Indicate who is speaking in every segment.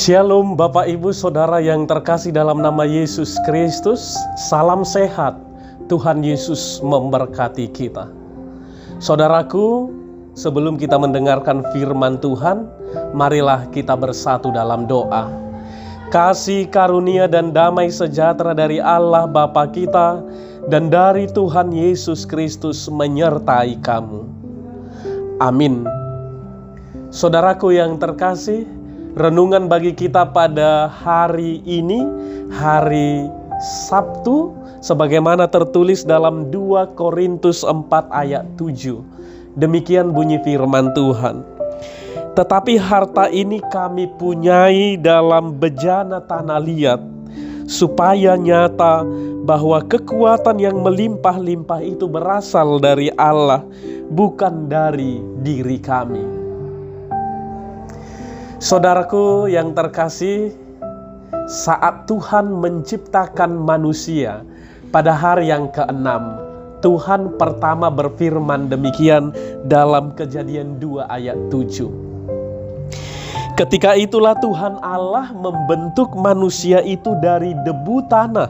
Speaker 1: Shalom Bapak Ibu Saudara yang terkasih dalam nama Yesus Kristus. Salam sehat, Tuhan Yesus memberkati kita. Saudaraku, sebelum kita mendengarkan firman Tuhan, marilah kita bersatu dalam doa. Kasih karunia dan damai sejahtera dari Allah Bapa kita dan dari Tuhan Yesus Kristus menyertai kamu. Amin. Saudaraku yang terkasih, renungan bagi kita pada hari ini, hari Sabtu, sebagaimana tertulis dalam 2 Korintus 4 ayat 7. Demikian bunyi firman Tuhan. Tetapi harta ini kami punyai dalam bejana tanah liat, supaya nyata bahwa kekuatan yang melimpah-limpah itu berasal dari Allah, bukan dari diri kami. Saudaraku yang terkasih, saat Tuhan menciptakan manusia pada hari yang ke-6, Tuhan pertama berfirman demikian dalam Kejadian 2 ayat 7. Ketika itulah Tuhan Allah membentuk manusia itu dari debu tanah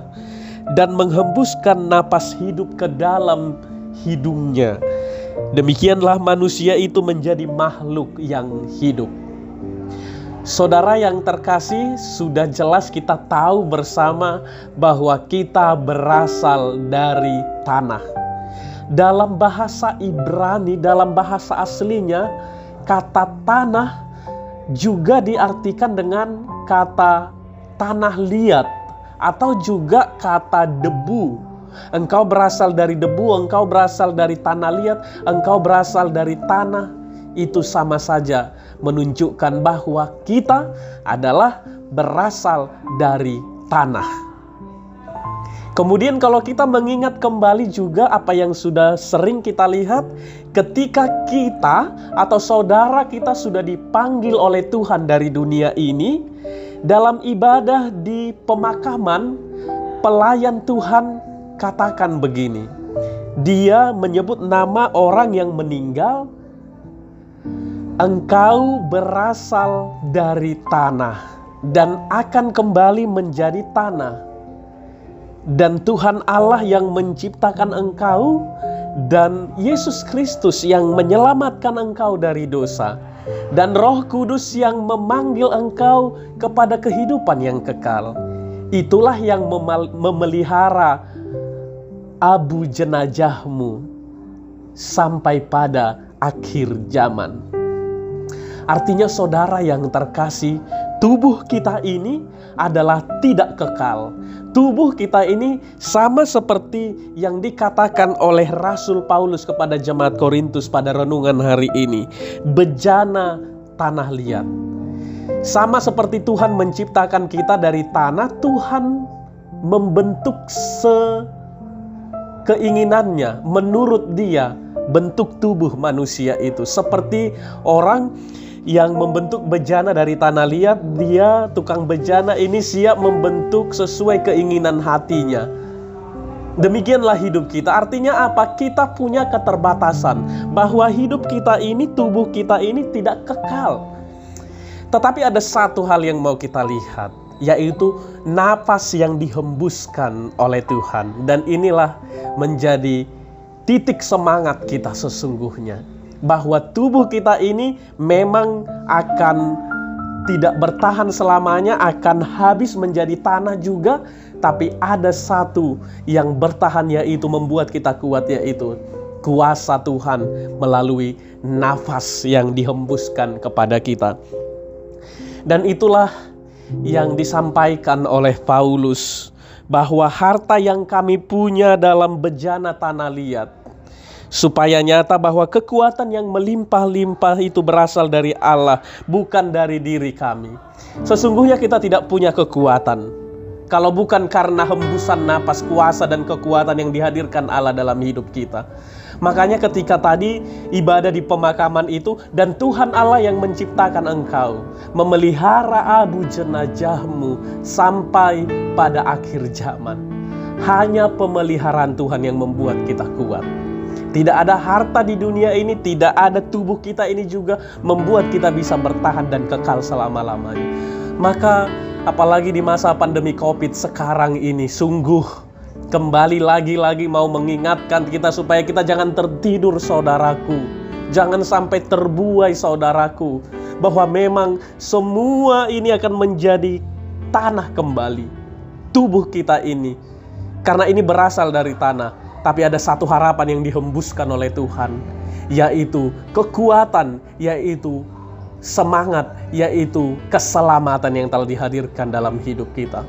Speaker 1: dan menghembuskan napas hidup ke dalam hidungnya. Demikianlah manusia itu menjadi makhluk yang hidup. Saudara yang terkasih, sudah jelas kita tahu bersama bahwa kita berasal dari tanah. Dalam bahasa Ibrani, dalam bahasa aslinya, kata tanah juga diartikan dengan kata tanah liat atau juga kata debu. Engkau berasal dari debu, engkau berasal dari tanah liat, engkau berasal dari tanah. Itu sama saja menunjukkan bahwa kita adalah berasal dari tanah. Kemudian kalau kita mengingat kembali juga apa yang sudah sering kita lihat, ketika kita atau saudara kita sudah dipanggil oleh Tuhan dari dunia ini, dalam ibadah di pemakaman, pelayan Tuhan katakan begini. Dia menyebut nama orang yang meninggal. Engkau berasal dari tanah dan akan kembali menjadi tanah. Dan Tuhan Allah yang menciptakan engkau dan Yesus Kristus yang menyelamatkan engkau dari dosa. Dan Roh Kudus yang memanggil engkau kepada kehidupan yang kekal. Itulah yang memelihara abu jenazahmu sampai pada akhir zaman. Artinya saudara yang terkasih, tubuh kita ini adalah tidak kekal. Tubuh kita ini sama seperti yang dikatakan oleh Rasul Paulus kepada jemaat Korintus pada renungan hari ini. Bejana tanah liat. Sama seperti Tuhan menciptakan kita dari tanah, Tuhan membentuk keinginannya menurut Dia bentuk tubuh manusia itu. Seperti orang yang membentuk bejana dari tanah liat, dia tukang bejana ini siap membentuk sesuai keinginan hatinya. Demikianlah hidup kita. Artinya apa? Kita punya keterbatasan bahwa hidup kita ini, tubuh kita ini tidak kekal. Tetapi ada satu hal yang mau kita lihat, yaitu napas yang dihembuskan oleh Tuhan. Dan inilah menjadi titik semangat kita sesungguhnya. Bahwa tubuh kita ini memang akan tidak bertahan selamanya, akan habis menjadi tanah juga. Tapi ada satu yang bertahan, yaitu membuat kita kuat, yaitu kuasa Tuhan melalui nafas yang dihembuskan kepada kita. Dan itulah yang disampaikan oleh Paulus, bahwa harta yang kami punya dalam bejana tanah liat, supaya nyata bahwa kekuatan yang melimpah-limpah itu berasal dari Allah, bukan dari diri kami. Sesungguhnya kita tidak punya kekuatan kalau bukan karena hembusan napas kuasa dan kekuatan yang dihadirkan Allah dalam hidup kita. Makanya ketika tadi ibadah di pemakaman itu, dan Tuhan Allah yang menciptakan engkau, memelihara abu jenazahmu sampai pada akhir zaman. Hanya pemeliharaan Tuhan yang membuat kita kuat. Tidak ada harta di dunia ini, tidak ada tubuh kita ini juga membuat kita bisa bertahan dan kekal selama-lamanya. Maka apalagi di masa pandemi COVID sekarang ini, sungguh kembali lagi-lagi mau mengingatkan kita supaya kita jangan tertidur saudaraku. Jangan sampai terbuai saudaraku, bahwa memang semua ini akan menjadi tanah kembali. Tubuh kita ini, karena ini berasal dari tanah, tapi ada satu harapan yang dihembuskan oleh Tuhan, yaitu kekuatan, yaitu semangat, yaitu keselamatan yang telah dihadirkan dalam hidup kita.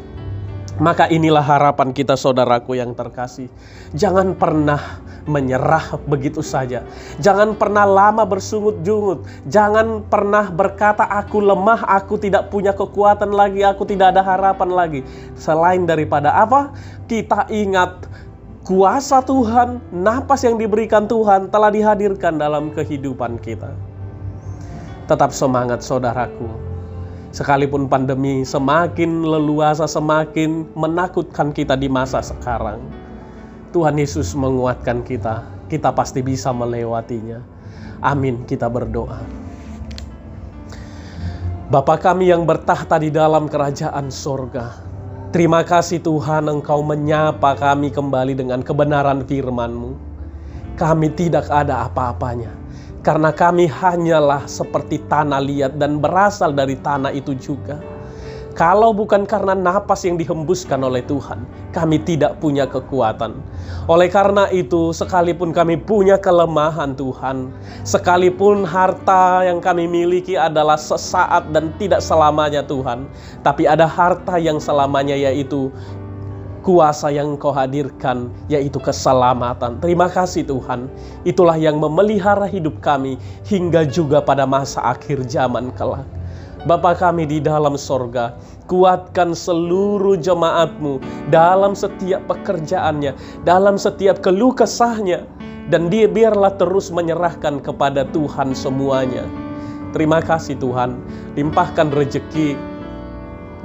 Speaker 1: Maka inilah harapan kita saudaraku yang terkasih. Jangan pernah menyerah begitu saja. Jangan pernah lama bersungut-jungut. Jangan pernah berkata, aku lemah, aku tidak punya kekuatan lagi, aku tidak ada harapan lagi. Selain daripada apa? Kita ingat kuasa Tuhan, napas yang diberikan Tuhan telah dihadirkan dalam kehidupan kita. Tetap semangat saudaraku. Sekalipun pandemi semakin leluasa, semakin menakutkan kita di masa sekarang, Tuhan Yesus menguatkan kita. Kita pasti bisa melewatinya. Amin, kita berdoa. Bapa kami yang bertahta di dalam kerajaan sorga, terima kasih Tuhan, Engkau menyapa kami kembali dengan kebenaran firman-Mu. Kami tidak ada apa-apanya, karena kami hanyalah seperti tanah liat dan berasal dari tanah itu juga. Kalau bukan karena napas yang dihembuskan oleh Tuhan, kami tidak punya kekuatan. Oleh karena itu, sekalipun kami punya kelemahan Tuhan, sekalipun harta yang kami miliki adalah sesaat dan tidak selamanya Tuhan, tapi ada harta yang selamanya, yaitu kuasa yang Kau hadirkan, yaitu keselamatan. Terima kasih Tuhan. Itulah yang memelihara hidup kami hingga juga pada masa akhir zaman kelak. Bapa kami di dalam sorga, kuatkan seluruh jemaat-Mu dalam setiap pekerjaannya, dalam setiap keluh kesahnya, dan dia biarlah terus menyerahkan kepada Tuhan semuanya. Terima kasih Tuhan, limpahkan rejeki,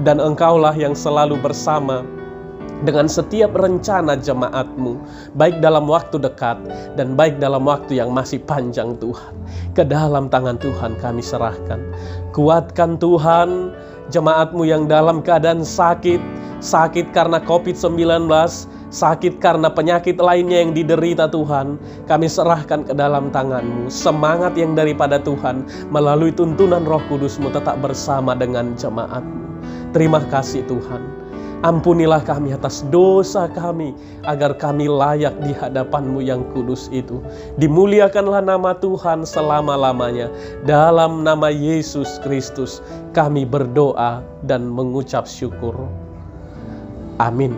Speaker 1: dan Engkaulah yang selalu bersama dengan setiap rencana jemaat-Mu, baik dalam waktu dekat dan baik dalam waktu yang masih panjang Tuhan. Ke dalam tangan Tuhan kami serahkan. Kuatkan Tuhan jemaat-Mu yang dalam keadaan sakit, sakit karena COVID-19, sakit karena penyakit lainnya yang diderita Tuhan. Kami serahkan ke dalam tangan-Mu. Semangat yang daripada Tuhan melalui tuntunan Roh Kudus-Mu tetap bersama dengan jemaat-Mu. Terima kasih Tuhan. Ampunilah kami atas dosa kami, agar kami layak di hadapan-Mu yang kudus itu. Dimuliakanlah nama Tuhan selama-lamanya. Dalam nama Yesus Kristus kami berdoa dan mengucap syukur. Amin.